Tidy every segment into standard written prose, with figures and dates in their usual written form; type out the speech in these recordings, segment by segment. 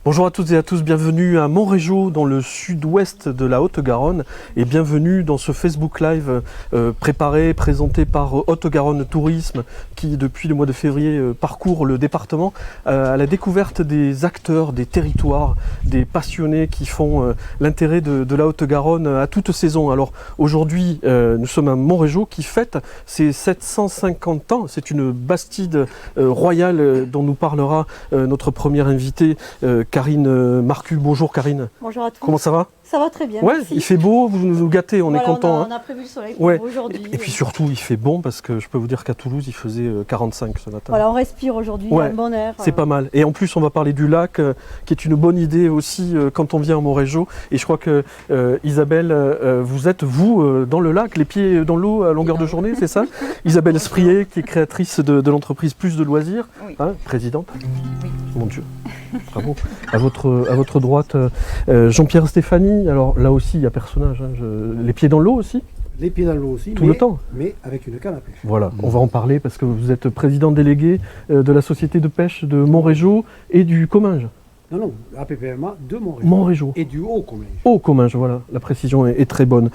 Bonjour à toutes et à tous, bienvenue à Montrégeau dans le sud-ouest de la Haute-Garonne et bienvenue dans ce Facebook Live présenté par Haute-Garonne Tourisme qui depuis le mois de février parcourt le département à la découverte des acteurs, des territoires, des passionnés qui font l'intérêt de la Haute-Garonne à toute saison. Alors aujourd'hui nous sommes à Montrégeau qui fête ses 750 ans, c'est une bastide royale dont nous parlera notre première invitée Karine Marcu. Bonjour Karine. Bonjour à tous. Comment ça va? Ça va très bien, ouais, merci. Il fait beau, vous nous gâtez, on est content. On a prévu le soleil pour aujourd'hui. Et puis surtout, il fait bon parce que je peux vous dire qu'à Toulouse, il faisait 45 ce matin. Voilà, on respire aujourd'hui, il y a un bon air. C'est pas mal. Et en plus, on va parler du lac, qui est une bonne idée aussi quand on vient à Montrégeau. Et je crois que Isabelle, vous êtes, dans le lac, les pieds dans l'eau à longueur de journée, c'est ça? Isabelle Sprier, qui est créatrice de l'entreprise Plus de Loisirs, oui. Présidente. Oui. Mon Dieu. Bravo. À votre droite, Jean-Pierre Stéphanie. Alors là aussi, il y a personnage. Les pieds dans l'eau aussi? Les pieds dans l'eau aussi, Tout le temps. Mais avec une canne à pêche. Voilà, on va en parler parce que vous êtes président délégué de la société de pêche de Montrégeau et du Comminges. Non, APPMA de Montrégeau. Montrégeau. Et du Haut-Comminges. Haut-Comminges, voilà, la précision est très bonne.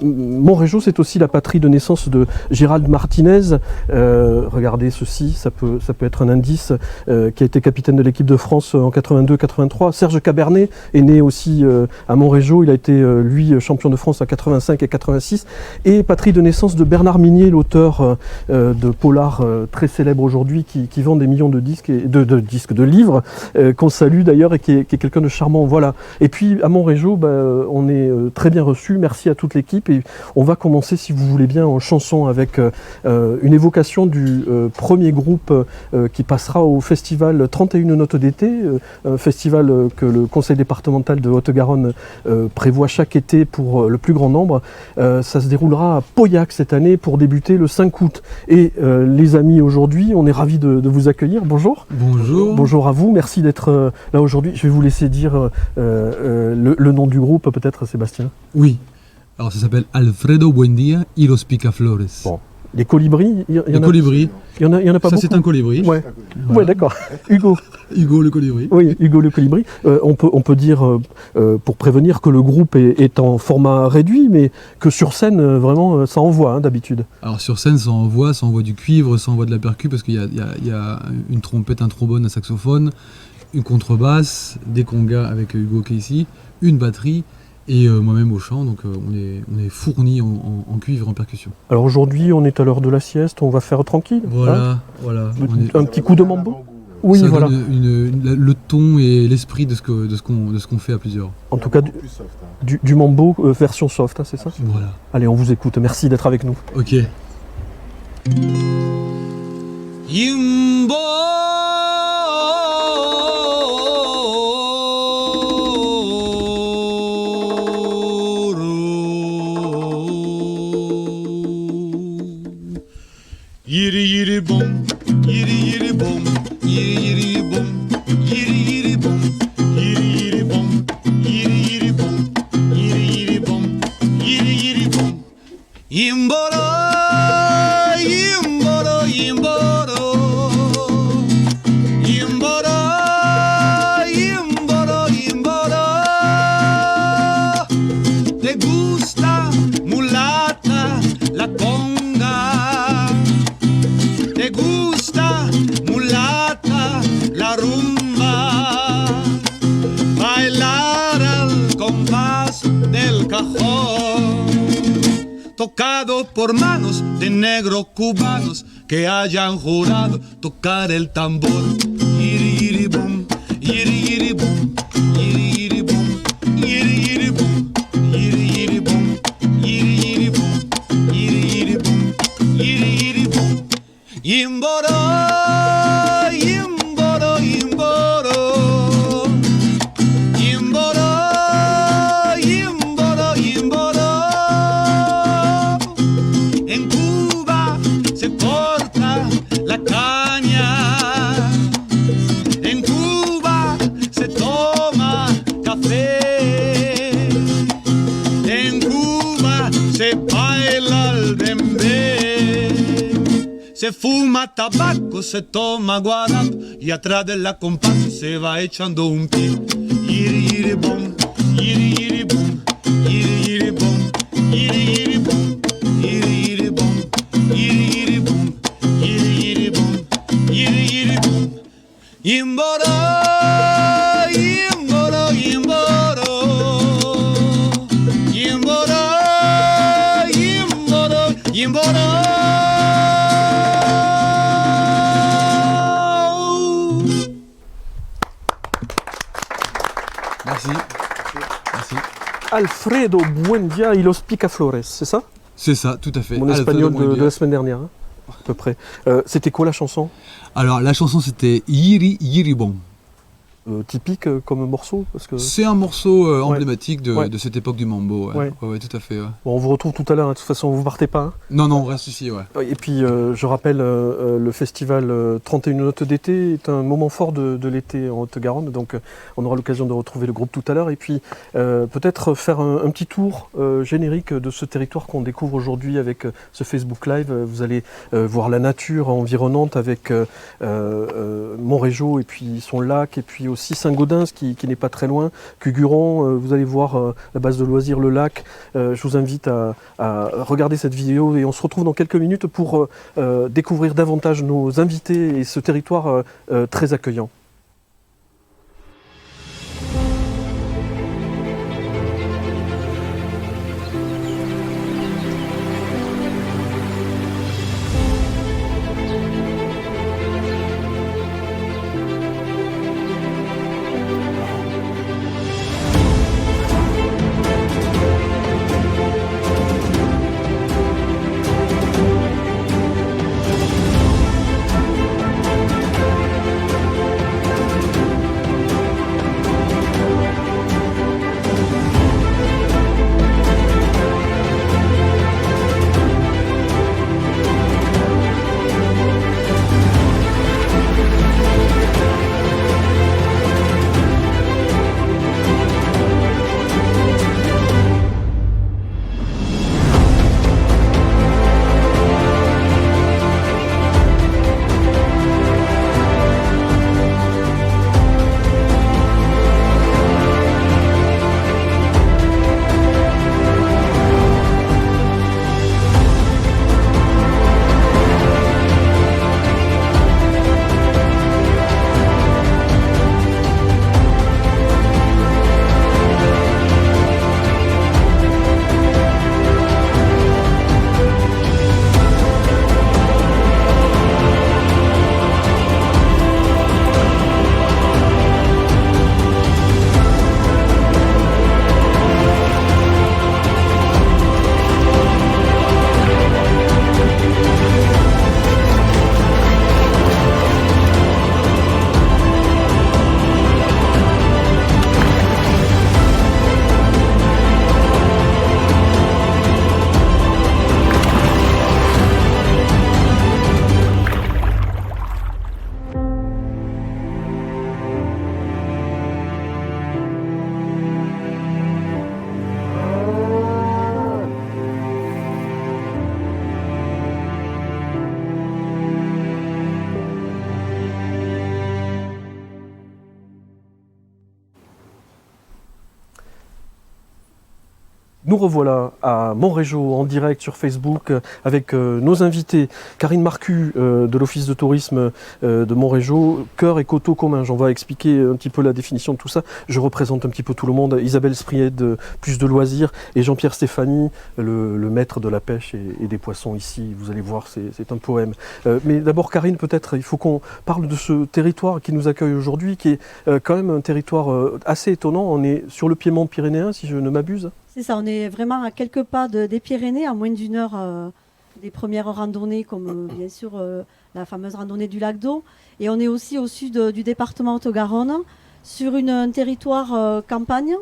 Montrégeau, c'est aussi la patrie de naissance de Gérald Martinez. Regardez ceci, ça peut être un indice, qui a été capitaine de l'équipe de France en 82-83. Serge Cabernet est né aussi à Montrégeau. Il a été, lui, champion de France en 85 et 86. Et patrie de naissance de Bernard Minier, l'auteur de polar très célèbre aujourd'hui, qui vend des millions de disques, de livres, qu'on salue d'ailleurs et qui est quelqu'un de charmant. Voilà. Et puis à Montrégeau, on est très bien reçu. Merci à toute l'équipe. Et on va commencer, si vous voulez bien, en chanson avec une évocation du premier groupe qui passera au festival 31 Notes d'été, un festival que le conseil départemental de Haute-Garonne prévoit chaque été pour le plus grand nombre. Ça se déroulera à Pauillac cette année pour débuter le 5 août. Et les amis, aujourd'hui, on est ravis de vous accueillir. Bonjour. Bonjour. Bonjour à vous. Merci d'être là aujourd'hui. Je vais vous laisser dire le nom du groupe, peut-être, Sébastien. Oui. Alors ça s'appelle Alfredo Buendia y los Picaflores. Bon. Les colibris, il y en Les colibris. Il y en a pas beaucoup. Ça c'est un colibri. Ouais, Voilà. Ouais, d'accord. Hugo. Hugo le colibri. Oui, Hugo le colibri. On peut dire, pour prévenir, que le groupe est en format réduit, mais que sur scène, vraiment, ça envoie d'habitude. Alors sur scène ça envoie du cuivre, ça envoie de la percu parce qu'il y a une trompette, un trombone, un saxophone, une contrebasse, des congas avec Hugo qui est ici, une batterie et moi-même au chant, donc on est fourni en cuivre, en percussion. Alors aujourd'hui, on est à l'heure de la sieste, on va faire tranquille. Voilà. Un petit coup de mambo. Oui, ça voilà. donne le ton et l'esprit de ce qu'on fait à plusieurs. En tout cas, du mambo version soft, c'est ça? Voilà. Allez, on vous écoute. Merci d'être avec nous. Ok. Yiri yiri bom, yiri yiri bom, yiri yiri bom, yiri yiri bom, yiri yiri bom, yiri yiri bom, yiri yiri bom, yiri yiri bom. Imboro, imboro, imboro, imboro, imboro, imboro. Te gusta mulata la conga. Te gusta, mulata, la rumba, bailar al compás del cajón, tocado por manos de negros cubanos que hayan jurado tocar el tambor. Yiri yiri bum, yiri yiri bum, yiri yiri bum, yiri yiri bum, yiri yiri bum, yiri yiri bum, yiri yiri bum, yiri yiri bum. Imboro, imboro, imboro, imboro, imboro, imboro. En Cuba se corta la caña se fuma tabaco, se toma guarapo y atrás de la comparsa se va echando un pie. Yiri yiri bom, yiri yiri bom, yiri yiri bom, yiri yiri bom, yiri yiri bom, yiri yiri bom, yiri yiri bom, yiri yiri bom. Yimboro, yimboro, yimboro, yimboro, yimboro, yimboro. Merci. Merci. Alfredo Buendia y los Picaflores, c'est ça? C'est ça, tout à fait. Mon espagnol de la semaine dernière, hein, à peu près. C'était quoi la chanson? Alors la chanson c'était Yiri Yiri Bom. Typique comme morceau parce que... C'est un morceau Ouais. emblématique de, Ouais. de cette époque du mambo. Ouais, Ouais. ouais, tout à fait. Ouais. Bon, on vous retrouve tout à l'heure, hein, de toute façon vous partez pas. Hein. Non, non, on reste ici, ouais. Et puis je rappelle, le festival 31 notes d'été est un moment fort de l'été en Haute-Garonne, donc on aura l'occasion de retrouver le groupe tout à l'heure et puis peut-être faire un petit tour générique de ce territoire qu'on découvre aujourd'hui avec ce Facebook Live. Vous allez voir la nature environnante avec Montrégeau et puis son lac et puis aussi Saint-Gaudens qui n'est pas très loin, Cuguron, vous allez voir la base de loisirs, le lac. Je vous invite à regarder cette vidéo et on se retrouve dans quelques minutes pour découvrir davantage nos invités et ce territoire très accueillant. Nous revoilà à Montrégeau en direct sur Facebook avec nos invités. Karine Marcu de l'Office de tourisme de Montrégeau, cœur et coteaux communs. J'en vais expliquer un petit peu la définition de tout ça. Je représente un petit peu tout le monde. Isabelle Spriet de Plus de Loisirs et Jean-Pierre Stéphanie, le maître de la pêche et des poissons ici. Vous allez voir, c'est un poème. Mais d'abord Karine, peut-être il faut qu'on parle de ce territoire qui nous accueille aujourd'hui, qui est quand même un territoire assez étonnant. On est sur le piémont pyrénéen, si je ne m'abuse. C'est ça, on est vraiment à quelques pas des Pyrénées, à moins d'une heure des premières randonnées, comme bien sûr la fameuse randonnée du lac d'Eau. Et on est aussi au sud du département Haute-Garonne, sur un territoire campagne,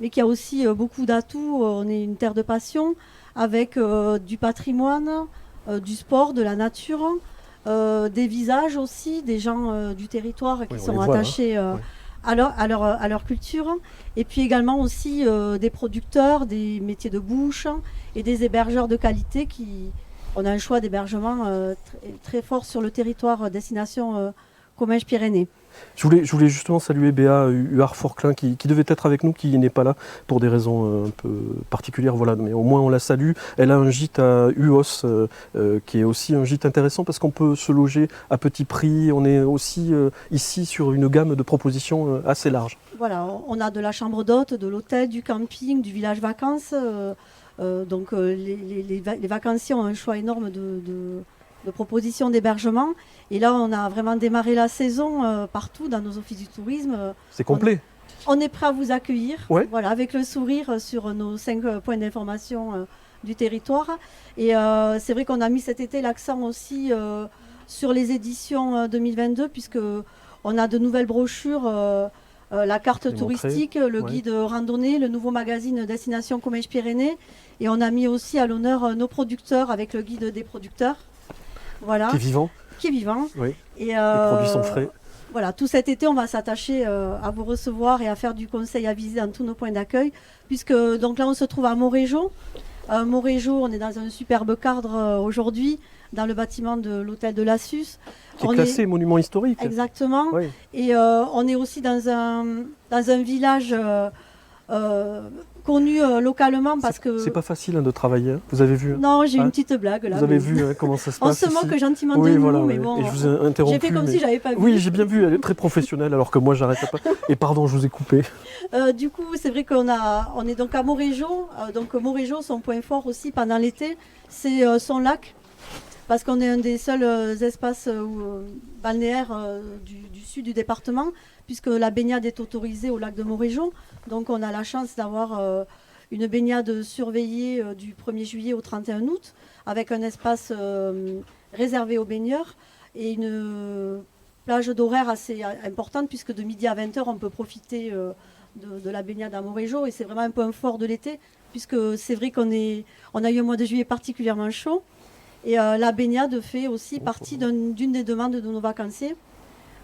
mais qui a aussi beaucoup d'atouts. On est une terre de passion, avec du patrimoine, du sport, de la nature, des visages aussi, des gens du territoire qui sont attachés... À leur culture, et puis également aussi des producteurs, des métiers de bouche et des hébergeurs de qualité qui on a un choix d'hébergement très fort sur le territoire destination Comminges-Pyrénées. Je voulais justement saluer Béa Huard-Forclin qui devait être avec nous, qui n'est pas là pour des raisons un peu particulières, voilà, mais au moins on la salue. Elle a un gîte à Uos qui est aussi un gîte intéressant parce qu'on peut se loger à petit prix. On est aussi ici sur une gamme de propositions assez large. Voilà, on a de la chambre d'hôte, de l'hôtel, du camping, du village vacances. Donc les vacanciers ont un choix énorme de propositions d'hébergement. Et là, on a vraiment démarré la saison partout dans nos offices du tourisme. C'est complet. On est prêt à vous accueillir, ouais. Voilà, avec le sourire sur nos 5 points d'information du territoire. Et c'est vrai qu'on a mis cet été l'accent aussi sur les éditions 2022, puisqu'on a de nouvelles brochures, la carte touristique, le guide randonnée, le nouveau magazine Destination Comminges-Pyrénées. Et on a mis aussi à l'honneur nos producteurs avec le guide des producteurs. Voilà. Qui est vivant. Oui. Et les produits sont frais. Voilà, tout cet été, on va s'attacher à vous recevoir et à faire du conseil à visiter dans tous nos points d'accueil, puisque donc là, on se trouve à Montrégeau. Montrégeau, on est dans un superbe cadre aujourd'hui, dans le bâtiment de l'hôtel de Lassus. Qui est classé monument historique. Exactement. Oui. Et on est aussi dans un village connu localement parce que... C'est pas facile de travailler, hein. Vous avez vu. Non, j'ai une petite blague là. Vous avez vu comment ça se passe. On se moque gentiment de nous, voilà, mais bon. Et je vous ai interrompu. J'ai fait comme si j'avais pas vu. Oui, j'ai bien vu, elle est très professionnelle alors que moi j'arrêtais pas. Et pardon, je vous ai coupé. Du coup, c'est vrai on est donc à Montrégeau. Donc Montrégeau, son point fort aussi pendant l'été, c'est son lac. Parce qu'on est un des seuls espaces balnéaires du sud du département, puisque la baignade est autorisée au lac de Montrégeau. Donc on a la chance d'avoir une baignade surveillée du 1er juillet au 31 août, avec un espace réservé aux baigneurs et une plage d'horaire assez importante, puisque de midi à 20h, on peut profiter de la baignade à Montrégeau. Et c'est vraiment un point fort de l'été, puisque c'est vrai qu'on a eu un mois de juillet particulièrement chaud. Et la baignade fait aussi partie d'une des demandes de nos vacanciers,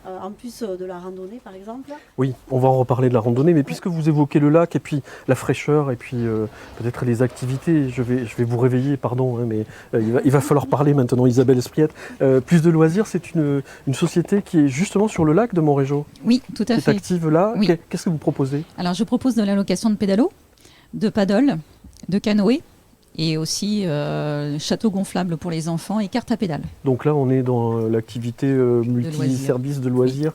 en plus de la randonnée par exemple. Oui, on va en reparler de la randonnée, mais puisque vous évoquez le lac et puis la fraîcheur et puis peut-être les activités, je vais vous réveiller, pardon, hein, mais il va falloir parler maintenant, Isabelle Espriette. Plus de loisirs, c'est une société qui est justement sur le lac de Montrégeau. Oui, tout à fait. Qui est active là. Oui. Qu'est-ce que vous proposez? Alors je propose de la location de pédalo, de paddle, de canoë, et aussi château gonflable pour les enfants et carte à pédale. Donc là, on est dans l'activité multi-service de loisirs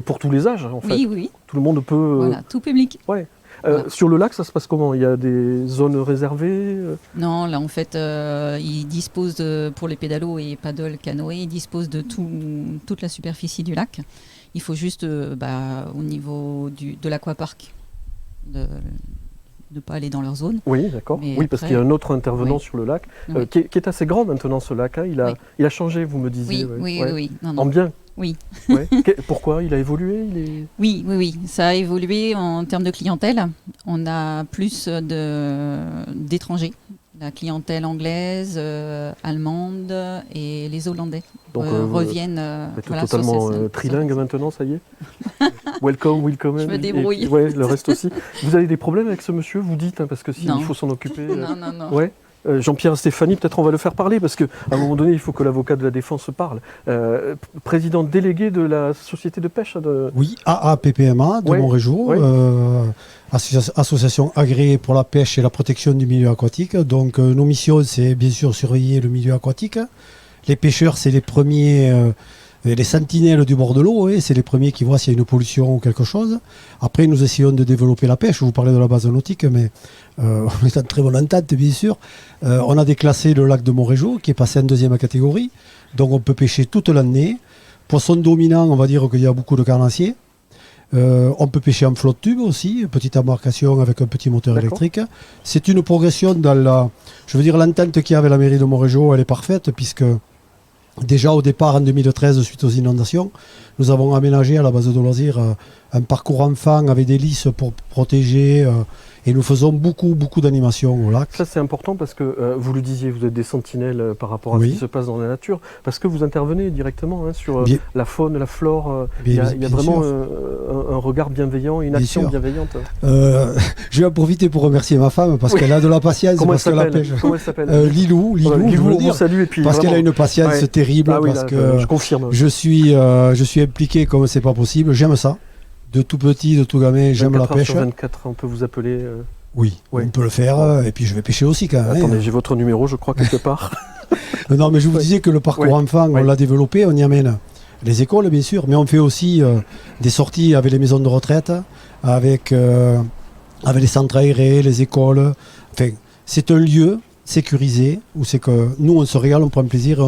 pour tous les âges, en fait. Oui. Tout le monde peut... Voilà, tout public. Ouais. Voilà. Sur le lac, ça se passe comment? Il y a des zones réservées Non, là, en fait, ils disposent, pour les pédalos et paddle, canoë, ils disposent de toute la superficie du lac. Il faut juste, au niveau de l'aquapark, de ne pas aller dans leur zone. Oui, d'accord. Oui, parce qu'il y a un autre intervenant sur le lac, qui est assez grand maintenant, ce lac. Hein. Il a changé, vous me disiez. Oui. Non. En bien. Oui. Ouais. Pourquoi? Il a évolué? Oui. Ça a évolué en termes de clientèle. On a plus d'étrangers. La clientèle anglaise, allemande et les Hollandais reviennent. Totalement trilingue maintenant, ça y est. Welcome. Je me débrouille. Ouais, le reste aussi. Vous avez des problèmes avec ce monsieur, vous dites, hein, parce que s'il faut s'en occuper. Non. Ouais. Jean-Pierre et Stéphanie, peut-être on va le faire parler, parce qu'à un moment donné, il faut que l'avocat de la défense parle. Président délégué de la société de pêche Oui, AAPPMA de Montrégeau, association agréée pour la pêche et la protection du milieu aquatique. Donc nos missions, c'est bien sûr surveiller le milieu aquatique. Les pêcheurs, c'est les premiers... les sentinelles du bord de l'eau, c'est les premiers qui voient s'il y a une pollution ou quelque chose. Après, nous essayons de développer la pêche. Vous parlez de la base nautique, mais on est en très bonne entente, bien sûr. On a déclassé le lac de Montrégeau, qui est passé en 2e catégorie. Donc, on peut pêcher toute l'année. Poisson dominant, on va dire qu'il y a beaucoup de carnassiers. On peut pêcher en flotte tube aussi, petite embarcation avec un petit moteur électrique. C'est une progression dans l'entente qu'il y a avec la mairie de Montrégeau, elle est parfaite, puisque déjà au départ en 2013, suite aux inondations, nous avons aménagé à la base de loisirs un parcours enfant avec des lisses pour protéger Et nous faisons beaucoup d'animations au lac. Ça c'est important parce que vous le disiez, vous êtes des sentinelles par rapport à Oui. ce qui se passe dans la nature, parce que vous intervenez directement sur Bien- la faune, la flore. Il y a bien vraiment sûr. un regard bienveillant, une Bien action sûr. bienveillante. Je vais en profiter pour remercier ma femme parce Oui. qu'elle a de la patience. Comment elle parce que la s'appelle pêche. Comment elle s'appelle Lilou, Voilà, je veux Lilou, le on vous dire. salue et puis Parce qu'elle a vraiment- une patience Ouais. terrible, Ah oui, parce là, que je confirme. je suis impliqué comme c'est pas possible. J'aime ça. De tout petit, de tout gamin, j'aime la 24 heures pêche. sur 24, on peut vous appeler. Oui, Oui. on peut le faire. Et puis je vais pêcher aussi quand même. Attendez, j'ai votre numéro, je crois, quelque part. Non, mais je vous Oui. disais que le parcours Oui. enfant, on Oui. l'a développé, on y amène les écoles, bien sûr, mais on fait aussi des sorties avec les maisons de retraite, avec les centres aérés, les écoles. Enfin, c'est un lieu sécurisé où c'est que nous, on se régale, on prend plaisir et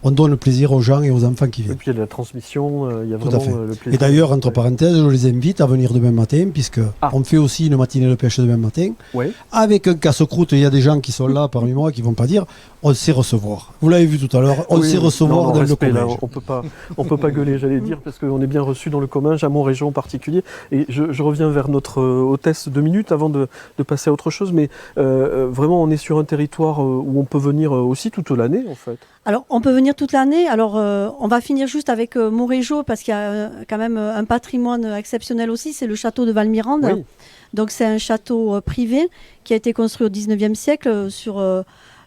on donne le plaisir aux gens et aux enfants qui Et viennent. puis il y a la transmission, il y a Tout à vraiment fait. le plaisir. Et d'ailleurs, entre Ouais. parenthèses, je les invite à venir demain matin, puisque Ah. on fait aussi une matinée de pêche demain matin. Ouais. Avec un casse-croûte, il y a des gens qui sont là parmi moi qui vont pas dire on sait recevoir. Vous l'avez vu tout à l'heure, on Oui, sait recevoir non, dans respect, le là, collège. on peut pas gueuler, j'allais dire, parce qu'on est bien reçu dans le Comminges, à Montrégeon en particulier. Et je reviens vers notre hôtesse 2 minutes avant de passer à autre chose, mais vraiment on est sur un territoire où on peut venir aussi toute l'année en fait. Alors, on peut venir toute l'année. Alors, on va finir juste avec Montrégeau parce qu'il y a quand même un patrimoine exceptionnel aussi. C'est le château de Valmirande. Oui. Donc, c'est un château privé qui a été construit au 19e siècle sur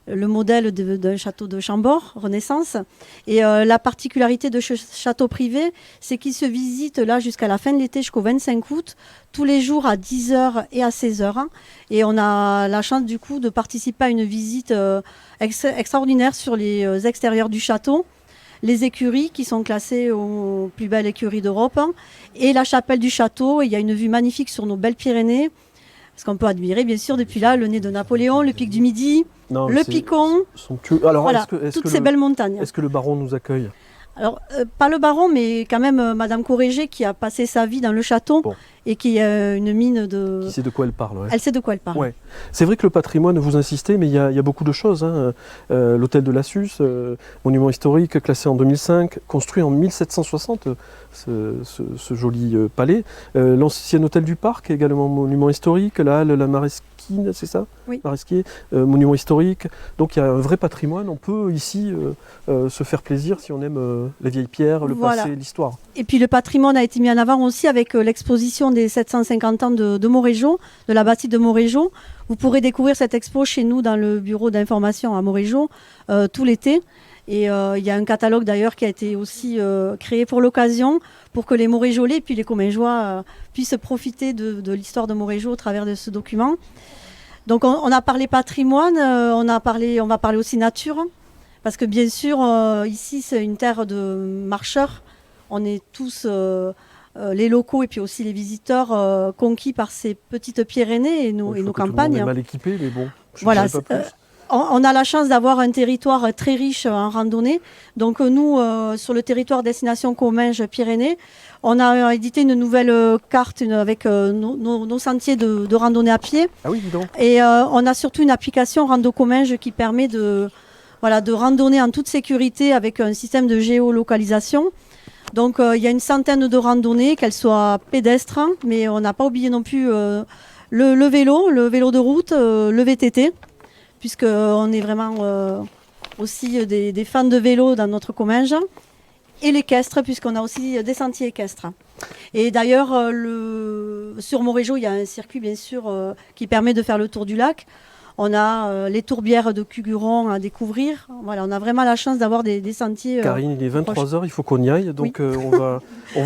le modèle d'un château de Chambord, Renaissance. Et la particularité de ce château privé, c'est qu'il se visite là jusqu'à la fin de l'été, jusqu'au 25 août, tous les jours à 10h et à 16h. Et on a la chance du coup de participer à une visite extraordinaire sur les extérieurs du château. Les écuries qui sont classées aux plus belles écuries d'Europe et la chapelle du château. Et il y a une vue magnifique sur nos belles Pyrénées. Parce qu'on peut admirer bien sûr depuis là le nez de Napoléon, le pic du Midi, Non, le c'est Picon, somptueux. Alors, voilà, est-ce toutes que ces le, belles montagnes. est-ce que le baron nous accueille? Alors, pas le baron, mais quand même Madame Corrégé qui a passé sa vie dans le château Bon. et qui a une mine de... Qui sait de quoi elle parle, ouais. Elle sait de quoi elle parle. Ouais. C'est vrai que le patrimoine, vous insistez, mais il y a beaucoup de choses. Hein. L'hôtel de Lassus, monument historique classé en 2005, construit en 1760, ce joli palais. L'ancien hôtel du parc, également monument historique. La halle, la Maresquine, c'est ça? Oui. Maresquier, monument historique. Donc il y a un vrai patrimoine. On peut ici se faire plaisir si on aime les vieilles pierres, le Voilà. passé, l'histoire. Et puis le patrimoine a été mis en avant aussi avec l'exposition des 750 ans de Montrégeau, de la bâtisse de Montrégeau. Vous pourrez découvrir cette expo chez nous dans le bureau d'information à Montrégeau tout l'été. Et il y a un catalogue d'ailleurs qui a été aussi créé pour l'occasion, pour que les Montrégeolais et puis les Commingeois puissent profiter de l'histoire de Montrégeau au travers de ce document. Donc on a parlé patrimoine, on va parler aussi nature, parce que bien sûr ici c'est une terre de marcheurs. On est tous les locaux et puis aussi les visiteurs conquis par ces petites Pyrénées et nos, Il et faut nos que tout le monde est campagnes. mal équipé, mais bon, je Voilà, ne dirai pas plus. On a la chance d'avoir un territoire très riche en randonnée. Donc nous, sur le territoire destination Comminges-Pyrénées, on a édité une nouvelle carte avec nos sentiers de randonnée à pied. Ah oui, dis donc. Et on a surtout une application Rando Comminges qui permet de randonner en toute sécurité avec un système de géolocalisation. Donc il y a une centaine de randonnées, qu'elles soient pédestres, hein, mais on n'a pas oublié non plus le vélo de route, le VTT, puisqu'on est vraiment aussi des fans de vélo dans notre Comminges, et l'équestre, puisqu'on a aussi des sentiers équestres. Et d'ailleurs, sur Montrégeau, il y a un circuit, bien sûr, qui permet de faire le tour du lac. On a les tourbières de Cuguron à découvrir. Voilà, on a vraiment la chance d'avoir des sentiers. Karine, il est 23h, il faut qu'on y aille, donc on va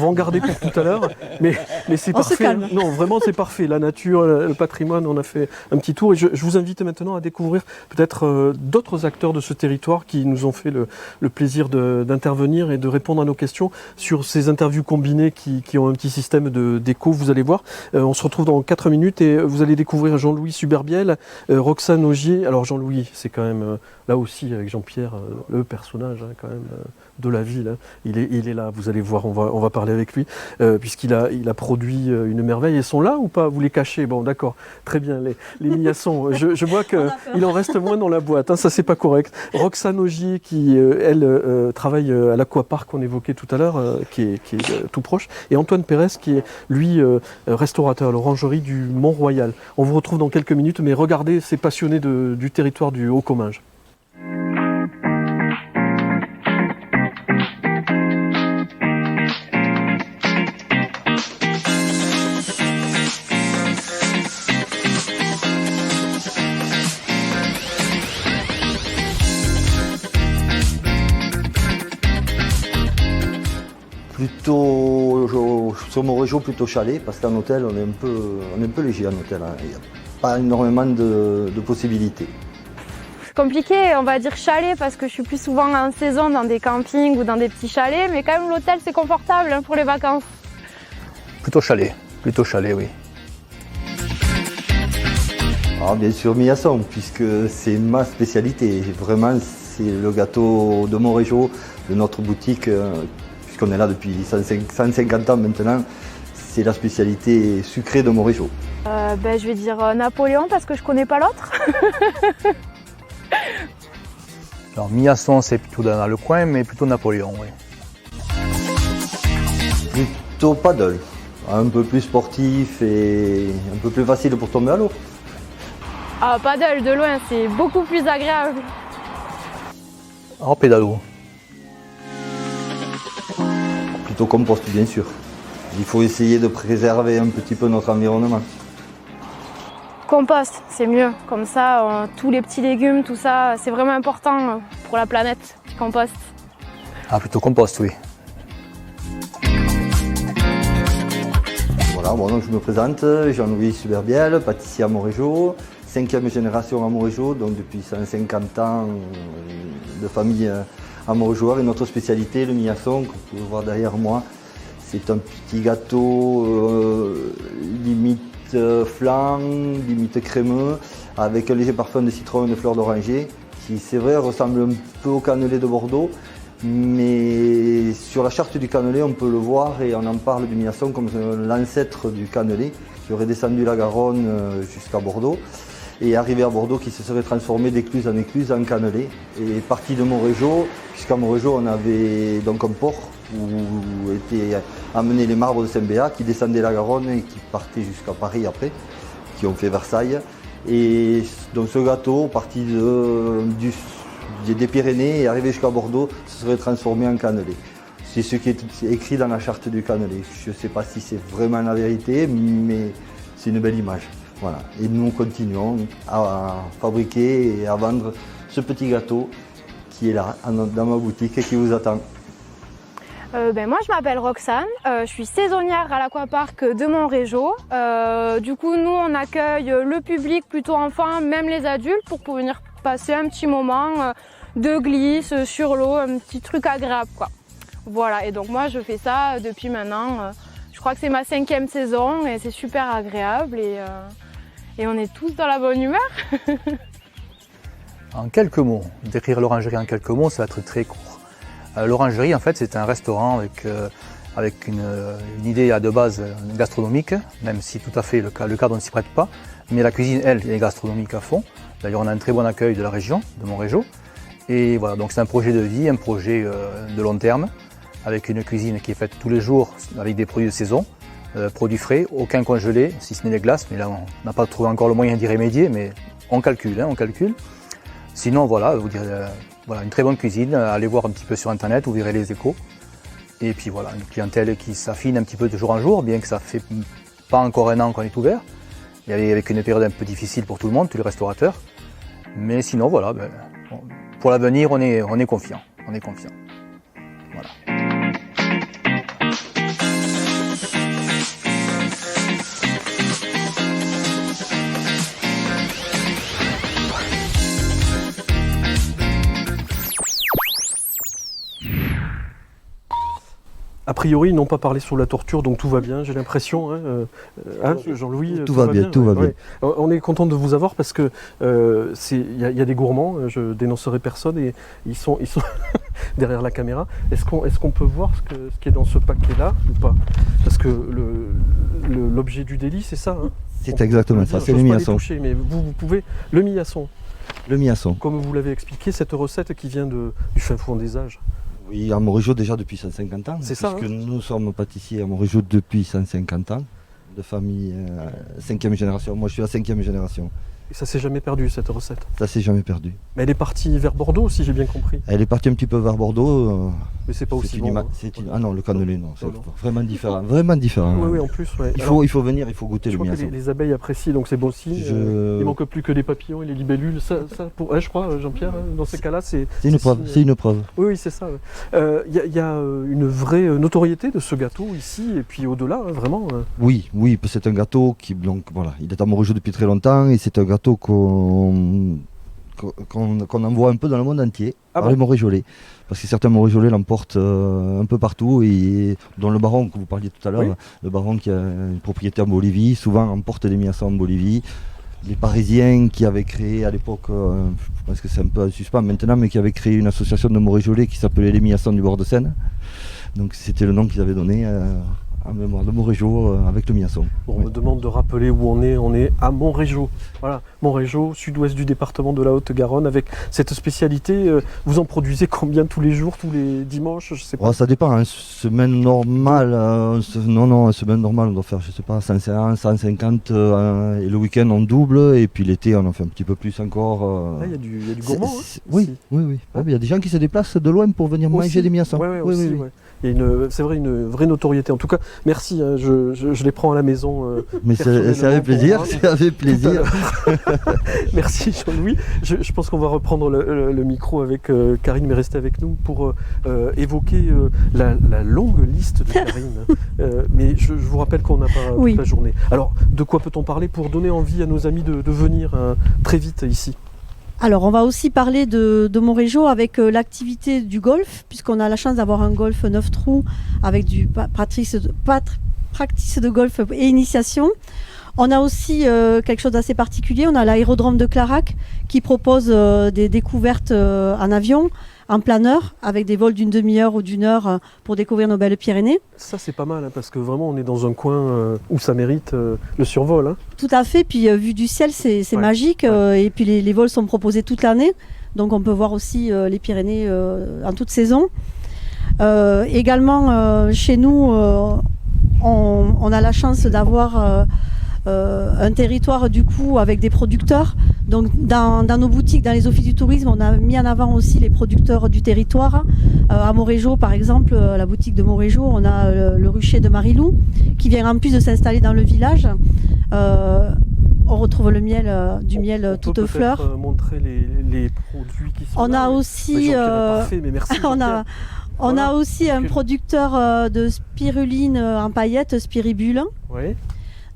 en garder pour tout à l'heure. Mais c'est On se parfait. calme. Non, vraiment, c'est parfait. La nature, le patrimoine, on a fait un petit tour. Et je vous invite maintenant à découvrir peut-être d'autres acteurs de ce territoire qui nous ont fait le plaisir d'intervenir et de répondre à nos questions sur ces interviews combinées qui ont un petit système d'écho. Vous allez voir. On se retrouve dans 4 minutes et vous allez découvrir Jean-Louis Suberbiel, Roxane Augier, alors Jean-Louis, c'est quand même, là aussi avec Jean-Pierre, le personnage quand même de la ville. Hein. Il est là, vous allez voir, on va parler avec lui, puisqu'il a produit une merveille. Ils sont là ou pas? Vous les cachez? Bon, d'accord, très bien, les miassons. Je vois qu'il en reste moins dans la boîte, hein, ça c'est pas correct. Roxane Augier, qui elle travaille à l'Aquapark qu'on évoquait tout à l'heure, qui est tout proche, et Antoine Pérez, qui est lui restaurateur à l'orangerie du Mont-Royal. On vous retrouve dans quelques minutes, mais regardez ces passionnés du territoire du Haut-Comminges. Plutôt sur Montrégeau, plutôt chalet, parce qu'en hôtel on est un peu léger en hôtel. Hein. Il n'y a pas énormément de possibilités. Compliqué, on va dire chalet, parce que je suis plus souvent en saison dans des campings ou dans des petits chalets, mais quand même l'hôtel c'est confortable hein, pour les vacances. Plutôt chalet, oui. Alors, bien sûr Miasson, puisque c'est ma spécialité. Vraiment, c'est le gâteau de Montrégeau, de notre boutique. Puisqu'on est là depuis 150 ans maintenant, c'est la spécialité sucrée de Montrégeau. Je vais dire Napoléon parce que je connais pas l'autre. Alors Miasson c'est plutôt dans le coin, mais plutôt Napoléon, oui. Plutôt paddle, un peu plus sportif et un peu plus facile pour tomber à l'eau. Ah, paddle de loin, c'est beaucoup plus agréable. En pédalo. Plutôt compost, bien sûr. Il faut essayer de préserver un petit peu notre environnement. Compost, c'est mieux. Comme ça, tous les petits légumes, tout ça, c'est vraiment important pour la planète, petit compost. Ah, plutôt compost, oui. Voilà, bon, donc je me présente, Jean-Louis Suberbiel, pâtissier à Montrégeau, 5e génération à Montrégeau, donc depuis 150 ans de famille à Montrégeau, avec notre spécialité, le miasson, que vous pouvez voir derrière moi. C'est un petit gâteau limite flan, limite crémeux, avec un léger parfum de citron et de fleurs d'oranger, qui c'est vrai ressemble un peu au cannelé de Bordeaux, mais sur la charte du cannelé on peut le voir et on en parle du miasson comme l'ancêtre du cannelé, qui aurait descendu la Garonne jusqu'à Bordeaux, et arrivé à Bordeaux qui se serait transformé d'écluse en cannelé, et parti de Montrégeau, puisqu'à Montrégeau on avait donc un port où étaient amenés les marbres de Saint-Béat qui descendaient la Garonne et qui partaient jusqu'à Paris après, qui ont fait Versailles. Et donc ce gâteau, parti des Pyrénées et arrivé jusqu'à Bordeaux, se serait transformé en cannelé. C'est ce qui est écrit dans la charte du cannelé. Je ne sais pas si c'est vraiment la vérité, mais c'est une belle image. Voilà. Et nous continuons à fabriquer et à vendre ce petit gâteau qui est là, dans ma boutique et qui vous attend. Moi je m'appelle Roxane, je suis saisonnière à l'Aquapark de Montrégeau. Du coup nous on accueille le public, plutôt enfant, même les adultes, pour venir passer un petit moment de glisse sur l'eau, un petit truc agréable quoi. Voilà, et donc moi je fais ça depuis maintenant, je crois que c'est ma 5e saison et c'est super agréable et on est tous dans la bonne humeur. En quelques mots, décrire l'orangerie en quelques mots, ça va être très court. L'orangerie, en fait, c'est un restaurant avec une idée de base gastronomique, même si tout à fait le cadre ne s'y prête pas. Mais la cuisine, elle, est gastronomique à fond. D'ailleurs, on a un très bon accueil de la région, de Montrégeau. Et voilà, donc c'est un projet de vie, un projet de long terme, avec une cuisine qui est faite tous les jours avec des produits de saison, produits frais, aucun congelé, si ce n'est les glaces. Mais là, on n'a pas trouvé encore le moyen d'y remédier, mais on calcule, on calcule. Sinon, voilà, vous direz... Voilà, une très bonne cuisine, allez voir un petit peu sur internet, vous verrez les échos. Et puis voilà, une clientèle qui s'affine un petit peu de jour en jour, bien que ça fait pas encore un an qu'on est ouvert. Et avec une période un peu difficile pour tout le monde, tous les restaurateurs. Mais sinon voilà, pour l'avenir on est confiant. Voilà. A priori, ils n'ont pas parlé sur la torture, donc tout va bien, j'ai l'impression. Jean-Louis, Tout va bien, tout va bien. On est content de vous avoir parce que il y a des gourmands, je dénoncerai personne, et ils sont derrière la caméra. Est-ce qu'on peut voir ce qui est dans ce paquet-là ou pas? Parce que l'objet du délit, c'est ça. Hein, c'est exactement ça, c'est le miasson. Mais vous pouvez, le miasson. Le miasson. Comme vous l'avez expliqué, cette recette qui vient du fin fond des âges. Oui, à Montrégeau déjà depuis 150 ans. C'est ça. Puisque nous sommes pâtissiers à Montrégeau depuis 150 ans, de famille 5e génération. Moi je suis la 5e génération. Et ça s'est jamais perdu, cette recette? Ça s'est jamais perdu. Mais elle est partie vers Bordeaux, si j'ai bien compris. Elle est partie un petit peu vers Bordeaux. Mais c'est pas aussi bon. Ah non, le cannelé, non. C'est vraiment différent. Vraiment différent. Oui, en plus. Ouais. Il faut venir, il faut goûter le miasson. Les abeilles apprécient, donc c'est bon signe. Il manque plus que les papillons et les libellules. Ça je crois, Jean-Pierre, dans ces cas-là, c'est une preuve. C'est une preuve. Oui, c'est ça. Il y a une vraie notoriété de ce gâteau ici, et puis au-delà, vraiment. Oui, c'est un gâteau qui, donc voilà, il est à Montrégeau depuis très longtemps, et c'est un gâteau qu'on envoie un peu dans le monde entier, par les Montrégeolais. Parce que certains Montrégeolais l'emportent un peu partout, et dont le baron que vous parliez tout à l'heure, le baron qui a une propriété en Bolivie, souvent emporte des miassons en Bolivie. Les Parisiens qui avaient créé à l'époque, je pense que c'est un peu un suspens maintenant, mais qui avaient créé une association de Montrégeolais qui s'appelait les Miassons du bord de Seine. Donc c'était le nom qu'ils avaient donné en mémoire de Montrégeau avec le miasson. On me demande de rappeler où on est à Montrégeau. Voilà, Montrégeau, sud-ouest du département de la Haute-Garonne, avec cette spécialité. Vous en produisez combien tous les jours, tous les dimanches? Je sais pas. Ça dépend, hein. Semaine normale, semaine normale on doit faire, je sais pas, 150, 150 et le week-end on double, et puis l'été on en fait un petit peu plus encore. Il y a du gourmand. Oui. Il y a des gens qui se déplacent de loin pour venir manger des miassons. Oui. Il y a c'est vrai, une vraie notoriété. En tout cas, merci, hein, je les prends à la maison. Mais ça fait plaisir, Merci Jean-Louis. Je pense qu'on va reprendre le micro avec Karine, mais restez avec nous pour évoquer la longue liste de Karine. Mais je vous rappelle qu'on n'a pas toute la journée. Alors, de quoi peut-on parler pour donner envie à nos amis de venir très vite ici? Alors, on va aussi parler de Montrégeau avec l'activité du golf, puisqu'on a la chance d'avoir un golf 9 trous avec du practice de golf et initiation. On a aussi quelque chose d'assez particulier, on a l'aérodrome de Clarac qui propose des découvertes en avion, en planeur, avec des vols d'une demi-heure ou d'une heure pour découvrir nos belles Pyrénées. Ça c'est pas mal, hein, parce que vraiment on est dans un coin où ça mérite le survol. Hein. Tout à fait, puis vue du ciel c'est magique, et puis les vols sont proposés toute l'année, donc on peut voir aussi les Pyrénées en toute saison. Également chez nous, on a la chance d'avoir un territoire du coup avec des producteurs. Donc dans nos boutiques, dans les offices du tourisme, on a mis en avant aussi les producteurs du territoire. À Montrégeau par exemple, la boutique de Montrégeau, on a le rucher de Marilou qui vient en plus de s'installer dans le village. On retrouve le miel, du miel toute fleur. On peut montrer les produits qui sont on là. A aussi, parfait, mais merci. On a aussi un producteur de spiruline en paillettes, Spiribule. Oui.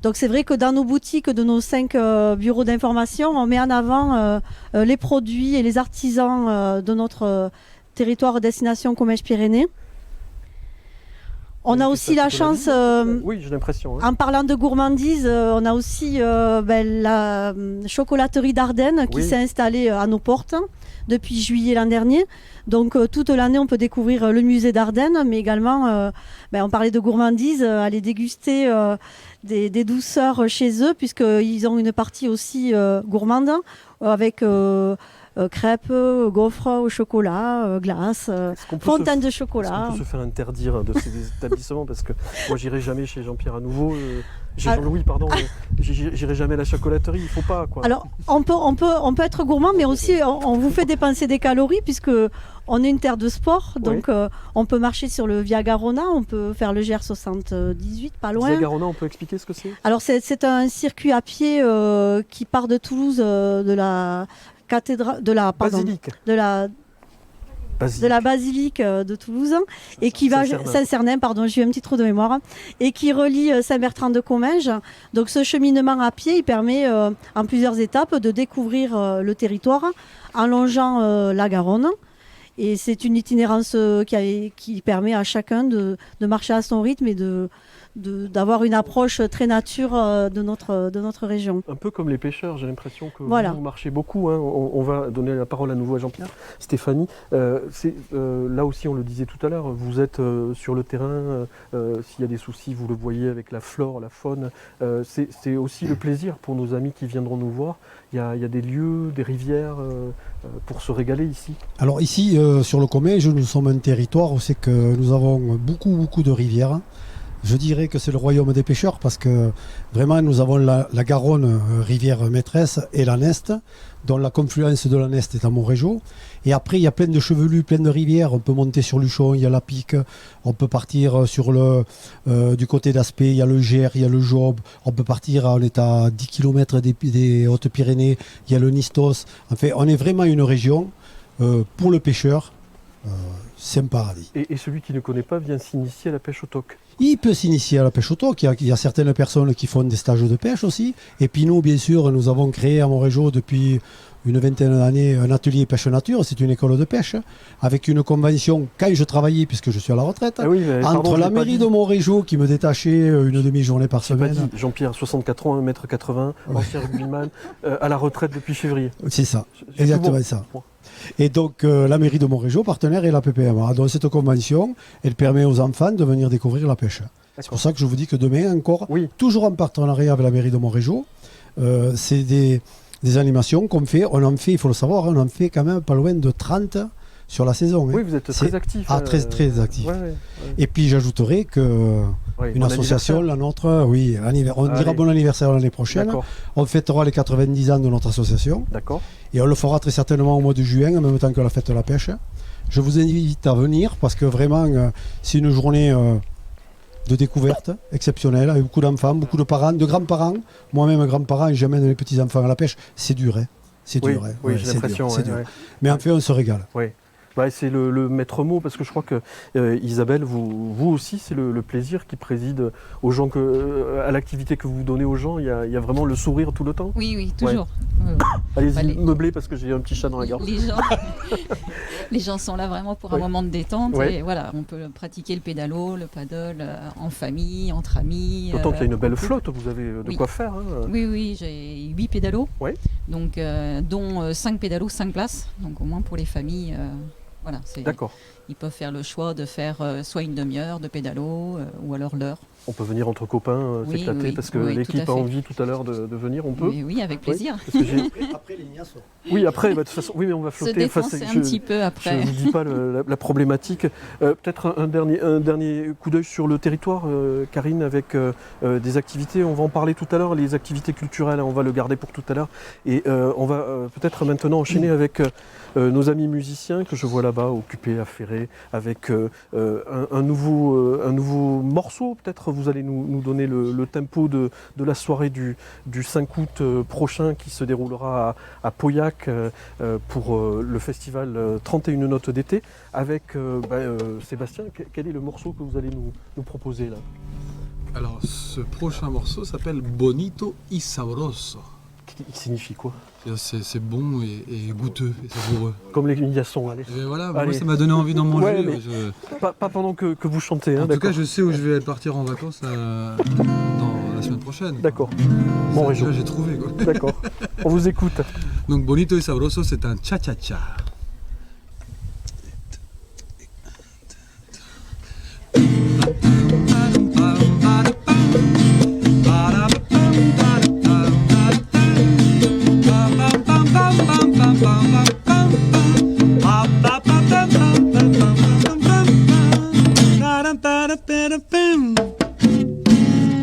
Donc c'est vrai que dans nos boutiques de nos 5 bureaux d'information, on met en avant les produits et les artisans de notre territoire destination Comminges-Pyrénées. On a aussi la chance, oui, j'ai l'impression, en parlant de gourmandise, on a aussi la chocolaterie d'Ardennes qui s'est installée à nos portes depuis juillet l'an dernier. Donc toute l'année, on peut découvrir le musée d'Ardennes, mais également, on parlait de gourmandise, aller déguster des douceurs chez eux, puisqu'ils ont une partie aussi gourmande, avec crêpes, gaufres au chocolat, glace, fontaine de chocolat. Est-ce qu'on peut se faire interdire de ces établissements? Parce que moi, j'irai jamais chez Jean-Pierre à nouveau. Jean-Louis, pardon, j'irai jamais à la chocolaterie, il faut pas, quoi. Alors, on peut être gourmand, mais aussi on vous fait dépenser des calories, puisque on est une terre de sport, donc on peut marcher sur le Via Garona, on peut faire le GR 78, pas loin. Via Garona, on peut expliquer ce que c'est? Alors, c'est un circuit à pied qui part de Toulouse, de la cathédrale, de la basilique de Toulouse, et qui va Saint-Cernin, pardon, j'ai eu un petit trou de mémoire, et qui relie Saint-Bertrand de Comminges. Donc ce cheminement à pied, il permet en plusieurs étapes de découvrir le territoire en longeant la Garonne. Et c'est une itinérance qui permet à chacun de marcher à son rythme et d'avoir une approche très nature de notre région. Un peu comme les pêcheurs, j'ai l'impression que Voilà. vous marchez beaucoup. Hein. On va donner la parole à nouveau à Jean-Pierre. Stéphanie, là aussi on le disait tout à l'heure, vous êtes sur le terrain, s'il y a des soucis, vous le voyez avec la flore, la faune. C'est aussi le plaisir pour nos amis qui viendront nous voir. Il y a des lieux, des rivières pour se régaler ici. Alors ici, sur le Comminges, nous sommes un territoire où c'est que nous avons beaucoup de rivières. Je dirais que c'est le royaume des pêcheurs parce que vraiment nous avons la Garonne, rivière maîtresse, et la Neste, dont la confluence de la Neste est à Montrégeau. Et après, il y a plein de chevelus, plein de rivières. On peut monter sur Luchon, il y a la Pique. On peut partir du côté d'Aspet, il y a le Gers, il y a le Job. On peut partir, on est à 10 km des Hautes-Pyrénées, il y a le Nistos. En fait, on est vraiment une région pour le pêcheur. C'est un paradis. Et celui qui ne connaît pas vient s'initier à la pêche au toc. Il peut s'initier à la pêche au toc. Il y a certaines personnes qui font des stages de pêche aussi. Et puis nous, bien sûr, nous avons créé à Montrégeau depuis une vingtaine d'années un atelier pêche nature. C'est une école de pêche avec une convention quand je travaillais, puisque je suis à la retraite, entre la mairie de Montrégeau qui me détachait une demi-journée par semaine. Pas dit. Jean-Pierre, 64 ans, 1m80, ancien rugbyman, à la retraite depuis février. C'est ça, exactement ça. Et donc la mairie de Montrégeau, partenaire, et la PPMA. Donc cette convention, elle permet aux enfants de venir découvrir la pêche. C'est pour ça que je vous dis que demain encore, toujours en partenariat avec la mairie de Montrégeau, c'est des animations qu'on fait. On en fait, il faut le savoir, on en fait quand même pas loin de 30 sur la saison. Oui, vous êtes très actif. Très actif. Ouais. Et puis j'ajouterai que une association, la nôtre, on dira bon anniversaire l'année prochaine. On fêtera les 90 ans de notre association. D'accord. Et on le fera très certainement au mois de juin, en même temps que la fête de la pêche. Je vous invite à venir parce que vraiment, c'est une journée de découverte exceptionnelle, avec beaucoup d'enfants, beaucoup de parents, de grands-parents. Moi-même, grand-parent, j'amène les petits-enfants à la pêche. C'est dur, hein. C'est dur. Hein. Oui, j'ai l'impression. C'est dur. Mais en fait, on se régale. Oui. C'est le maître mot, parce que je crois que Isabelle, vous aussi, c'est le plaisir qui préside aux gens, à l'activité que vous donnez aux gens. Il y a vraiment le sourire tout le temps. Oui, toujours. Ouais. Allez-y, meublez parce que j'ai un petit chat dans la gorge. Les gens sont là vraiment pour un moment de détente. Ouais. Et voilà, on peut pratiquer le pédalo, le paddle en famille, entre amis. D'autant qu'il y a une belle flotte, vous avez de quoi faire. Hein. Oui, j'ai 8 pédalos, donc, dont 5 pédalos, 5 places. Donc au moins pour les familles. Voilà, d'accord. Ils peuvent faire le choix de faire soit une demi-heure de pédalo ou alors l'heure. On peut venir entre copains s'éclater parce que l'équipe a envie tout à l'heure de venir, on peut. Oui, avec plaisir. Après les lignassos. Oui, après, de toute façon, mais on va flotter. Se défoncer un petit peu après. Je ne dis pas la problématique. Peut-être un dernier coup d'œil sur le territoire, Karine, avec des activités. On va en parler tout à l'heure, les activités culturelles, on va le garder pour tout à l'heure. Et on va peut-être maintenant enchaîner avec nos amis musiciens que je vois là-bas, occupés à ferrer, avec un nouveau morceau. Peut-être vous allez nous donner le tempo de la soirée du 5 août prochain qui se déroulera à Pauillac pour le festival 31 notes d'été. Avec Sébastien, quel est le morceau que vous allez nous proposer là? Alors, ce prochain morceau s'appelle Bonito y Sabroso. Il signifie quoi? C'est bon et goûteux et savoureux. Comme les lignasons, allez. Et voilà, moi ça m'a donné envie d'en manger. Pas pendant que vous chantez. Hein, en tout cas, je sais où je vais partir en vacances dans la semaine prochaine. D'accord. Bon région. Là, j'ai trouvé quoi. D'accord. On vous écoute. Donc Bonito y Sabroso, c'est un cha-cha-cha.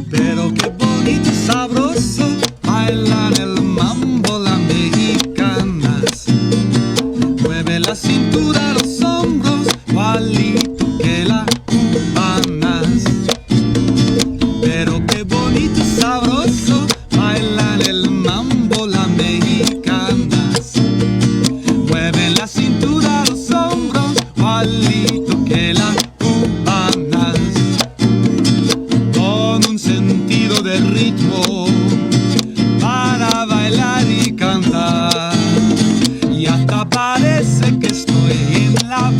Pero qué bonito y sabroso bailan el mambo las mexicanas. Mueve la cintura, los hombros, igualito que las cubanas. Pero qué bonito y sabroso bailan el mambo las mexicanas. Mueve la cintura, los hombros, igualito que las cubanas. Con un sentido de ritmo para bailar y cantar. Y hasta parece que estoy en La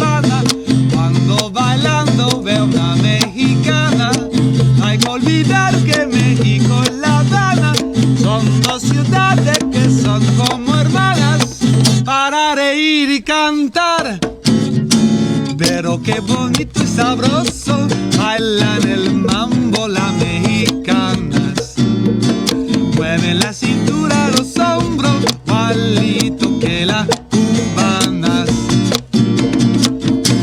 qué bonito y sabroso bailan el mambo las mexicanas. Mueven la cintura, los hombros, igualito que las cubanas.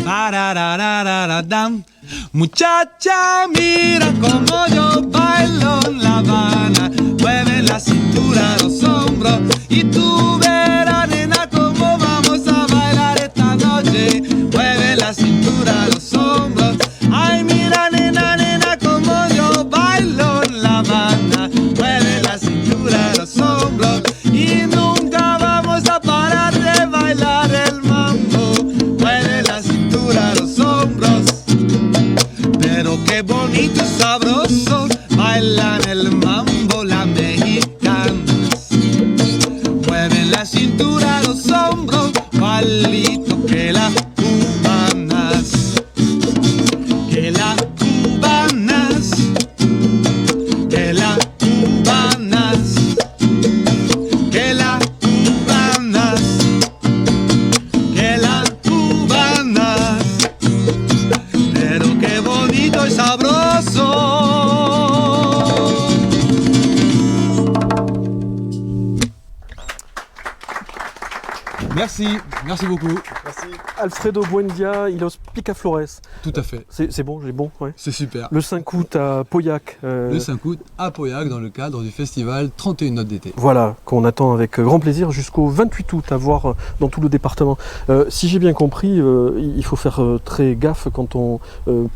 Parararararardam. Muchacha, mira como yo bailo en La Habana. Mueve la cintura, los hombros y tú verás, nena, cómo vamos a bailar esta noche. Mueve la cintura, los hombros. Ay, mira, nena, nena, como yo bailo en La Habana. Mueve la cintura, los hombros y nunca vamos a parar de bailar el mambo. Mueve la cintura, los hombros. Pero qué bonito y sabroso bailan el mambo las mexicanas. Mueven la cintura, los hombros, igualito que las cubanas. Que las cubanas. Que las cubanas. Que las cubanas. Que las cubanas. Pero qué bonito y sabroso. Merci beaucoup. Alfredo Buendia y los Picaflores. Tout à fait. C'est bon, j'ai bon, ouais. C'est super. Le 5 août à Pauillac. Le 5 août à Pauillac dans le cadre du festival 31 notes d'été. Voilà, qu'on attend avec grand plaisir jusqu'au 28 août à voir dans tout le département. Si j'ai bien compris, il faut faire très gaffe quand on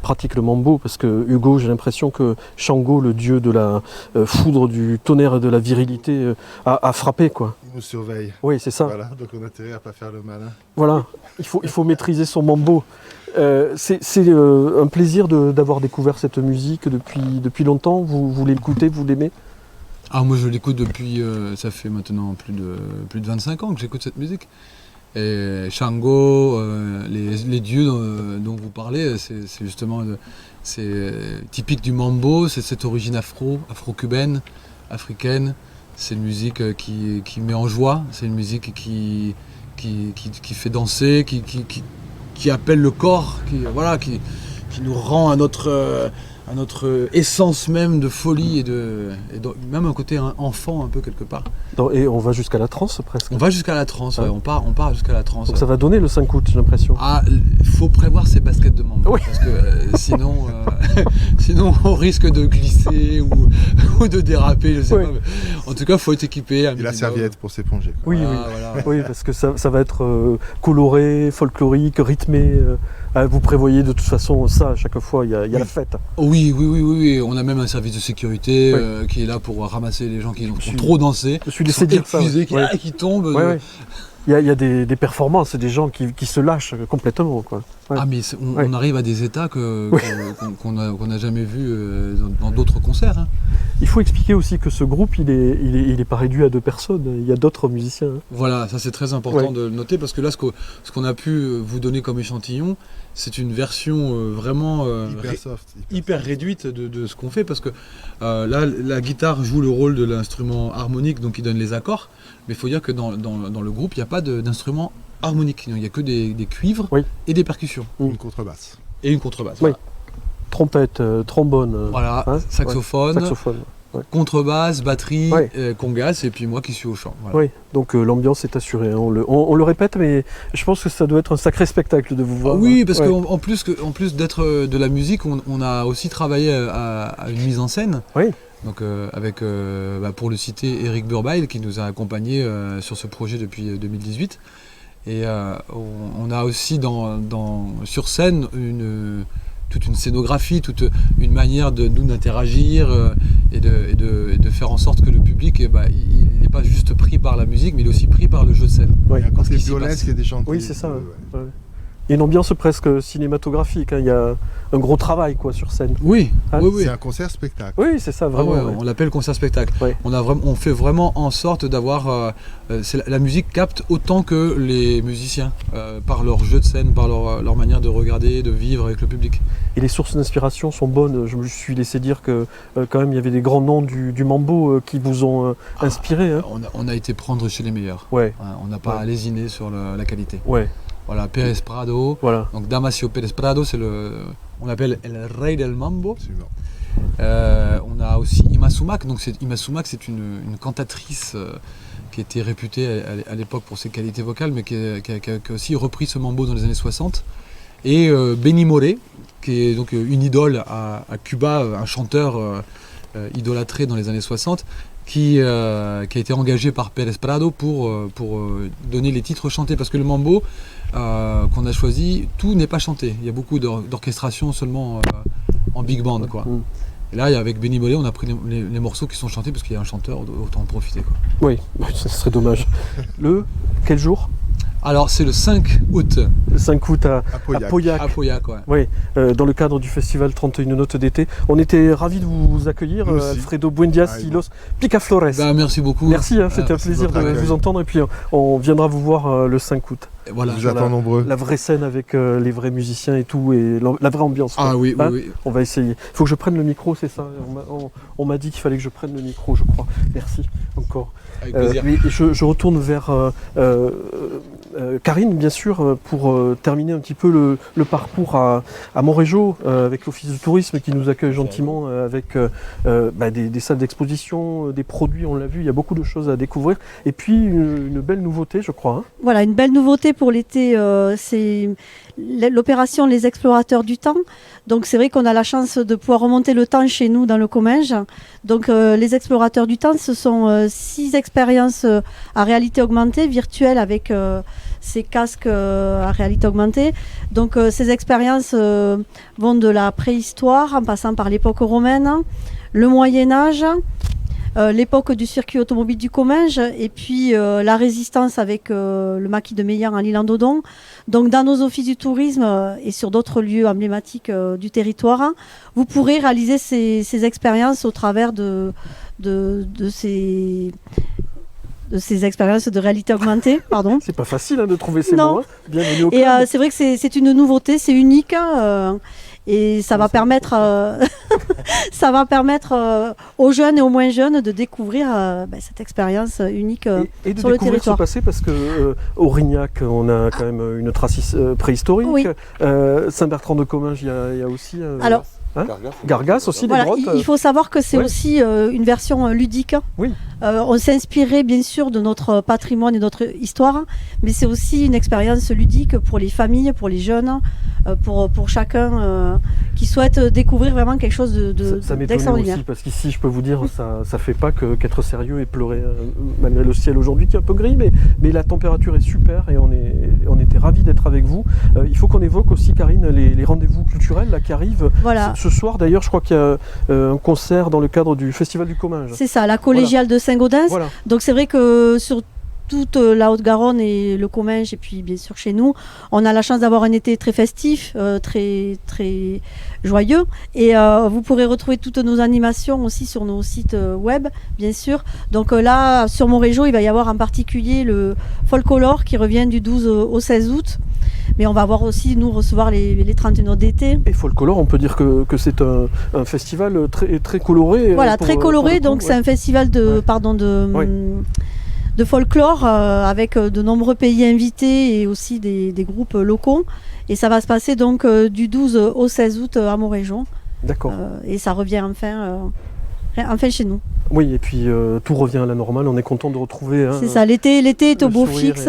pratique le mambo, parce que Hugo, j'ai l'impression que Shango, le dieu de la foudre, du tonnerre et de la virilité, a frappé, quoi. Il nous surveille. Oui, c'est ça. Voilà, donc on a intérêt à pas faire le malin. Voilà, il faut maîtriser son mambo. C'est un plaisir d'avoir découvert cette musique depuis longtemps. Vous l'écoutez, vous l'aimez? Ah, moi je l'écoute depuis, ça fait maintenant plus de 25 ans que j'écoute cette musique. Et Shango, les dieux dont vous parlez, c'est justement c'est typique du mambo, c'est cette origine afro-cubaine, africaine. C'est une musique qui met en joie, c'est une musique qui fait danser, qui appelle le corps, qui nous rend à notre essence même de folie et même un côté enfant un peu quelque part. Et on va jusqu'à la transe presque. On va jusqu'à la transe, ouais, on part jusqu'à la transe. Donc ça va donner le 5 août, j'ai l'impression. Ah, il faut prévoir ses baskets de mambo, oui. Parce que sinon on risque de glisser ou de déraper, je sais pas. Mais en tout cas, il faut être équipé. Et la serviette pour s'éponger. Oui, voilà. Oui, parce que ça va être coloré, folklorique, rythmé. Vous prévoyez de toute façon ça à chaque fois, il y a la fête. Oui, on a même un service de sécurité qui est là pour ramasser les gens qui ont trop dansé, je suis laissé dire épuisés, qui tombent. Il y a des performances, des gens qui se lâchent complètement, quoi. Ouais. Ah, mais on arrive à des états qu'on n'a jamais vus dans d'autres concerts. Hein. Il faut expliquer aussi que ce groupe, il est pas réduit à 2 personnes, il y a d'autres musiciens. Hein. Voilà, ça c'est très important de le noter, parce que là, ce qu'on a pu vous donner comme échantillon, c'est une version vraiment hyper réduite de ce qu'on fait, parce que là, la guitare joue le rôle de l'instrument harmonique, donc il donne les accords, mais il faut dire que dans le groupe, il n'y a pas d'instrument harmonique, il n'y a que des cuivres et des percussions. Une contrebasse. Et une contrebasse. Oui. Voilà. Trompette, trombone. Voilà, hein, saxophone. Ouais. Contrebasse, batterie, congas, et puis moi qui suis au chant. Voilà. Oui, donc l'ambiance est assurée. On le répète, mais je pense que ça doit être un sacré spectacle de vous voir. Oui, parce qu'en plus d'être de la musique, on a aussi travaillé à une mise en scène. Oui. Donc avec, pour le citer, Eric Burbail qui nous a accompagnés sur ce projet depuis 2018. Et on a aussi sur scène toute une scénographie, toute une manière de nous d'interagir et de faire en sorte que le public il n'est pas juste pris par la musique, mais il est aussi pris par le jeu de scène. Il y a un côté violesque qui est déjà Oui, c'est ça. Ouais. Il y a une ambiance presque cinématographique, hein. Il y a un gros travail sur scène. Oui, hein, oui. C'est un concert-spectacle. Oui, c'est ça, vraiment. On l'appelle concert-spectacle. Ouais. On fait vraiment en sorte d'avoir... la musique capte autant que les musiciens, par leur jeu de scène, par leur manière de regarder, de vivre avec le public. Et les sources d'inspiration sont bonnes. Je me suis laissé dire que quand même il y avait des grands noms du mambo qui vous ont inspiré. Hein. On a été prendre chez les meilleurs. Ouais. On n'a pas lésiné sur la qualité. Ouais. Voilà, Pérez Prado. Voilà. Donc Damasio Pérez Prado, on l'appelle El Rey del Mambo. Absolument. On a aussi Ima Sumac. Donc Ima Sumac, c'est une cantatrice qui était réputée à l'époque pour ses qualités vocales, mais qui a aussi repris ce mambo dans les années 60. Et Benny Moré, qui est donc une idole à Cuba, un chanteur idolâtré dans les années 60, qui a été engagé par Pérez Prado pour donner les titres chantés. Parce que le mambo qu'on a choisi, tout n'est pas chanté. Il y a beaucoup d'orchestration seulement en big band, quoi. Et là, avec Benny Moré, on a pris les morceaux qui sont chantés parce qu'il y a un chanteur, autant en profiter, quoi. Oui, ce serait dommage. Quel jour ? Alors, c'est le 5 août. Le 5 août à Pauillac. À Pauillac, ouais. Oui, dans le cadre du festival 31 notes d'été. On était ravis de vous accueillir, Alfredo Buendias y los Picaflores. Merci beaucoup. Merci, c'était un plaisir de vous entendre. Et puis, on viendra vous voir le 5 août. Et voilà, je vous attends nombreux. La vraie scène avec les vrais musiciens et tout, et la vraie ambiance. Ah oui, oui. On va essayer. Il faut que je prenne le micro, c'est ça. On m'a dit qu'il fallait que je prenne le micro, je crois. Merci encore. Avec plaisir. Je retourne vers Karine, bien sûr, pour terminer un petit peu le parcours à Montrégeau, avec l'Office du tourisme qui nous accueille gentiment, avec des salles d'exposition, des produits, on l'a vu, il y a beaucoup de choses à découvrir. Et puis une belle nouveauté, je crois. Voilà, une belle nouveauté pour l'été, c'est l'opération Les Explorateurs du Temps. Donc c'est vrai qu'on a la chance de pouvoir remonter le temps chez nous dans le Comminges. Donc les Explorateurs du Temps, ce sont 6 expériences à réalité augmentée, virtuelles, avec ces casques à réalité augmentée. Donc ces expériences vont de la préhistoire en passant par l'époque romaine, le Moyen-Âge, l'époque du circuit automobile du Comminges et puis la résistance avec le maquis de Meillan en l'Île-en-Dodon. Donc dans nos offices du tourisme et sur d'autres lieux emblématiques du territoire, vous pourrez réaliser ces expériences au travers de ces expériences de réalité augmentée. Pardon. C'est pas facile de trouver ces mots. Bienvenue au club. Et c'est vrai que c'est une nouveauté, c'est unique. Et ça va permettre, aux jeunes et aux moins jeunes de découvrir cette expérience unique et de sur le découvrir territoire. ce passé, parce que Aurignac, on a quand même une trace préhistorique. Oui. Saint-Bertrand-de-Comminges, il y a aussi... Alors, Gargas aussi, voilà, des grottes. il faut savoir que c'est aussi une version ludique. Oui. On s'est inspiré bien sûr de notre patrimoine et de notre histoire, mais c'est aussi une expérience ludique pour les familles, pour les jeunes, pour chacun qui souhaite découvrir vraiment quelque chose ça m'étonne d'extraordinaire. aussi, parce qu'ici, je peux vous dire, ça fait pas qu'être sérieux et pleurer, malgré le ciel aujourd'hui qui est un peu gris, mais la température est super et on était ravis d'être avec vous. Il faut qu'on évoque aussi, Karine, les rendez-vous culturels là, qui arrivent. Voilà. Ce soir, d'ailleurs, je crois qu'il y a un concert dans le cadre du Festival du Comminges. C'est ça, la collégiale de Saint-Gaudens. Voilà. Donc c'est vrai que sur toute la Haute-Garonne et le Comminges, et puis bien sûr chez nous, on a la chance d'avoir un été très festif, très, très joyeux. Et vous pourrez retrouver toutes nos animations aussi sur nos sites web, bien sûr. Donc là, sur Montrégeau, il va y avoir en particulier le Folklore qui revient du 12 au 16 août. Mais on va avoir aussi, nous, recevoir les 31 d'été. Et Folklore, on peut dire que c'est un festival très, très coloré. Voilà, très coloré. Donc c'est un festival de folklore avec de nombreux pays invités et aussi des groupes locaux. Et ça va se passer donc du 12 au 16 août à Montrégeau. D'accord. Et ça revient enfin chez nous. Oui, et puis tout revient à la normale, on est content de retrouver... c'est ça, l'été est au beau fixe,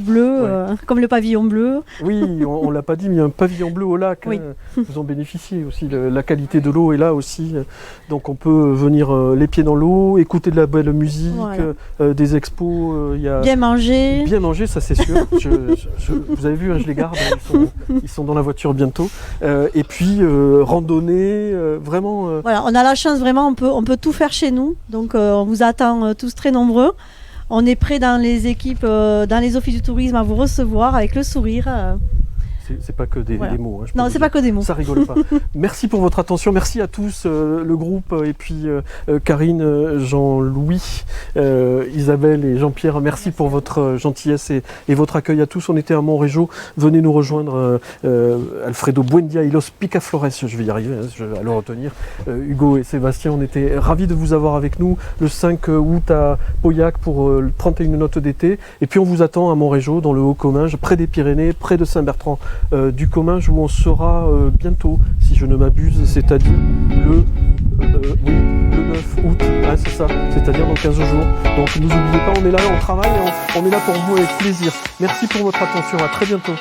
bleu, comme le pavillon bleu. Oui, on ne l'a pas dit, mais il y a un pavillon bleu au lac, oui. Vous en bénéficiez aussi, la qualité de l'eau est là aussi, donc on peut venir les pieds dans l'eau, écouter de la belle musique, des expos, bien manger. Bien manger, ça c'est sûr, vous avez vu, je les garde, ils sont dans la voiture bientôt, et puis randonnée, vraiment... Voilà, on a la chance vraiment, on peut tout faire chez nous. Donc on vous attend tous très nombreux. On est prêts dans les équipes, dans les offices du tourisme à vous recevoir avec le sourire. C'est pas que des mots. Hein, non, c'est pas que des mots. Ça rigole pas. Merci pour votre attention. Merci à tous, le groupe, et puis Karine, Jean-Louis, Isabelle et Jean-Pierre. Merci pour votre gentillesse et votre accueil à tous. On était à Monréjo. Venez nous rejoindre. Alfredo Buendia y los Picaflores, je vais y arriver, à le retenir. Hugo et Sébastien, on était ravis de vous avoir avec nous le 5 août à Pauillac pour le 31 notes d'été. Et puis on vous attend à Monréjo, dans le Haut-Comminges, près des Pyrénées, près de Saint-Bertrand du Comminges, où on sera bientôt, si je ne m'abuse, c'est-à-dire le 9 août, c'est ça, c'est-à-dire dans 15 jours. Donc ne nous oubliez pas, on est là, on travaille, on est là pour vous avec plaisir. Merci pour votre attention, à très bientôt.